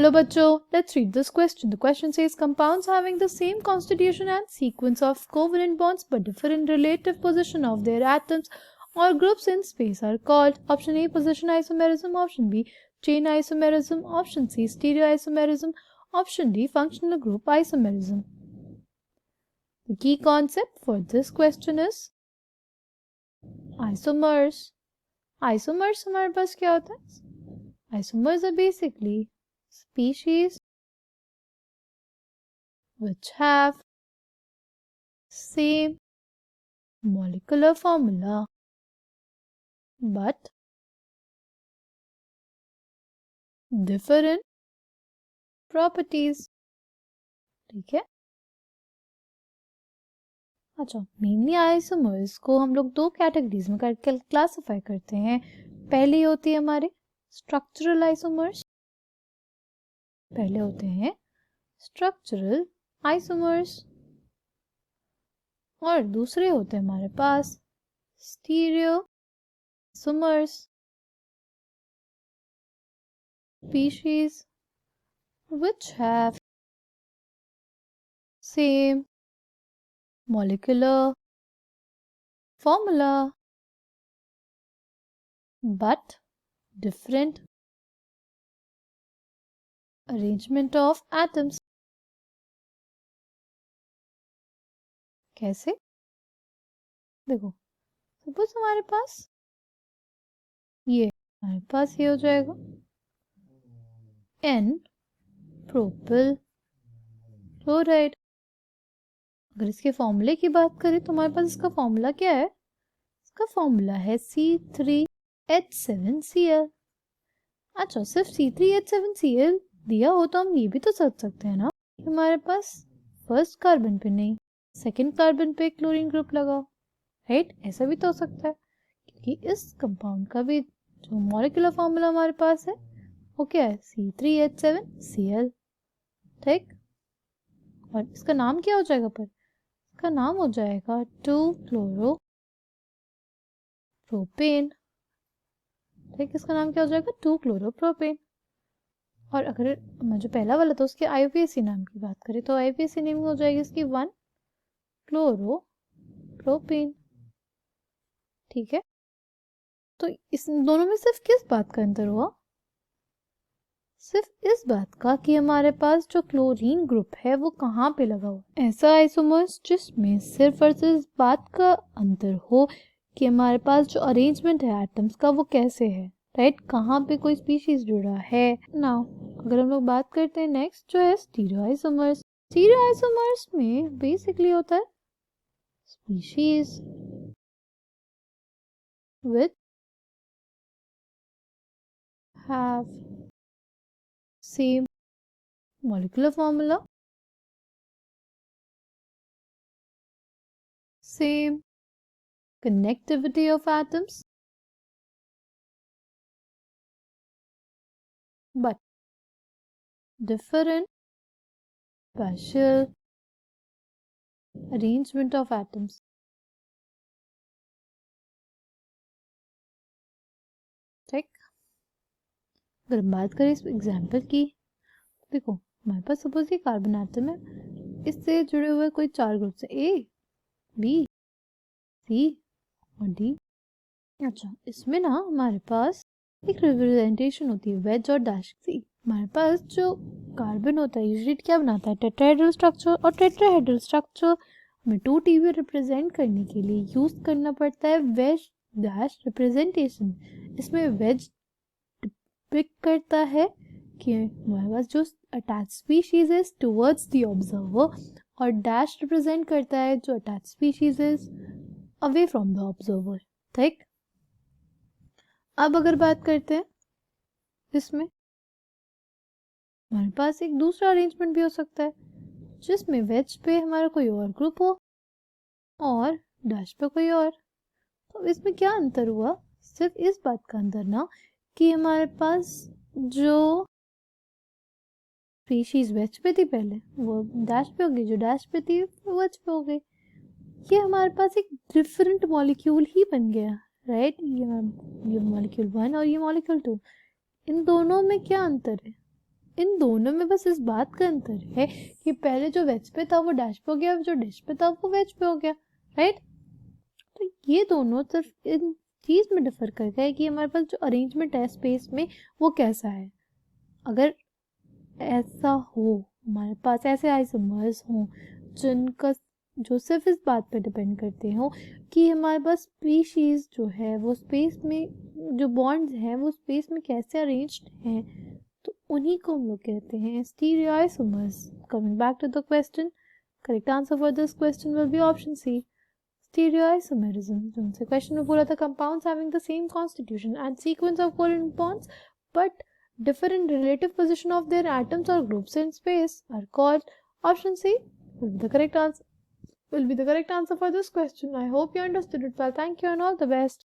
चलो बच्चों, let's read this question. The question says compounds having the same constitution and sequence of covalent bonds but different relative position of their atoms or groups in space are called. Option A, position isomerism. Option B, chain isomerism. Option C, stereoisomerism. Option D, functional group isomerism. The key concept for this question is isomers. Isomers हमारे पास क्या होता है? Isomers are basically species which have same molecular formula but different properties. ठीक है? अच्छा, mainly isomers को हम लोग दो कैटेगरीज में करके क्लासिफाई करते हैं. पहली होती है हमारे स्ट्रक्चरल आइसोमर्स. पहले होते हैं स्ट्रक्चरल आइसोमर्स और दूसरे होते हैं हमारे पास stereoisomers. Species which have same molecular formula but different arrangement of atoms. कैसे? देखो, सपोज हमारे पास ये हो जाएगा N प्रोपिल क्लोराइड. अगर इसके फॉर्मूले की बात करें तो हमारे पास इसका फॉर्मूला क्या है? इसका फॉर्मूला है C3H7Cl. अच्छा, सिर्फ C3H7Cl दिया हो तो हम ये भी तो सोच सकते हैं ना, हमारे पास फर्स्ट कार्बन पे नहीं सेकंड कार्बन पे क्लोरीन ग्रुप लगाओ, राइट? ऐसा भी तो हो सकता है क्योंकि इस कंपाउंड का भी जो मॉलिक्यूलर फॉर्मूला हमारे पास है वो क्या है? C3H7Cl. ठीक, और इसका नाम क्या हो जाएगा? पर इसका नाम हो जाएगा 2-क्लोरोप्रोपेन. ठीक, इसका नाम क्या हो जाएगा? 2-क्लोरोप्रोपेन. और अगर मैं जो पहला वाला था उसके आईयूपीएसी नाम की बात करें तो आईयूपीएसी नेम हो जाएगी इसकी 1-क्लोरोप्रोपेन. ठीक है, तो इस दोनों में सिर्फ किस बात का अंतर हुआ? सिर्फ इस बात का कि हमारे पास जो क्लोरीन ग्रुप है वो कहाँ पे लगा हुआ. ऐसा आइसोमर्स जिसमें सिर्फ और सिर्फ इस बात का अंतर हो कि हमारे पास जो अरेंजमेंट है एटम्स का वो कैसे है, राइट? कहाँ पे कोई स्पीशीज जुड़ा है. नाउ अगर हम लोग बात करते हैं नेक्स्ट जो है स्टीरियोआइसोमर्स. स्टीरियोआइसोमर्स में बेसिकली होता है species which have same molecular formula, same connectivity of atoms, but different partial arrangement of atoms. ठीक, अगर बात करें इस एग्जाम्पल की, देखो हमारे पास सपोज ये कार्बन एटम है, इससे जुड़े हुए कोई 4 ग्रुप्स है A, B, C और D. अच्छा, इसमें ना हमारे पास एक रिप्रेजेंटेशन होती है वेज और डैश. सी, हमारे पास जो कार्बन होता है यूजुअली क्या बनाता है? Tetrahedral structure. और टेट्राहेड्रल स्ट्रक्चर में 2T भी रिप्रेजेंट करने के लिए यूज करना पड़ता है वेज डैश रिप्रेजेंटेशन. इसमें वेज डिपिक्ट करता है कि हमारे पास जो attach species is towards the observer और डैश रिप्रेजेंट करता है जो attach species is away from the observer. ठीक, अब अगर बात करते हैं इसमें हमारे पास एक दूसरा अरेंजमेंट भी हो सकता है जिसमें वेज पे हमारा कोई और ग्रुप हो और डैश पे कोई और. तो इसमें क्या अंतर हुआ? सिर्फ इस बात का अंतर ना कि हमारे पास जो स्पीशीज वेज पे थी पहले वो डैश पे हो गई, जो डैश पे थी वो वेज पे हो गई. ये हमारे पास एक डिफरेंट मॉलिक्यूल ही बन गया, राइट? ये मॉलिक्यूल 1 और ये मॉलिक्यूल 2, इन दोनों में क्या अंतर है? इन दोनों में बस इस बात का अंतर है कि पहले जो वेज पे था वो डैश पे हो गया, जो डैश पे था वो वेज पे हो गया, राइट। तो ये दोनों सिर्फ इन चीज़ में डिफर करता है कि हमारे पास जो अरेंजमेंट है स्पेस में वो कैसा है। अगर ऐसा हो, हमारे पास ऐसे आइसोमर्स हों जिनका जो सिर्फ इस बात पे डिपेंड करते हो कि हमारे पास स्पीशीज़ जो है वो स्पेस में जो बॉन्ड्स हैं वो स्पेस में कैसे अरेंज्ड हैं, तो उन्हीं को हम लोग कहते हैं stereoisomers. Coming back to the question, correct answer for this question will be option C, stereoisomerism. जो उनसे क्वेश्चन में बोला था compounds having the same constitution and sequence of covalent bonds but differ in relative position of their atoms or groups in space are called, option C will be the correct answer for this question. I hope you understood it well. Thank you and all the best.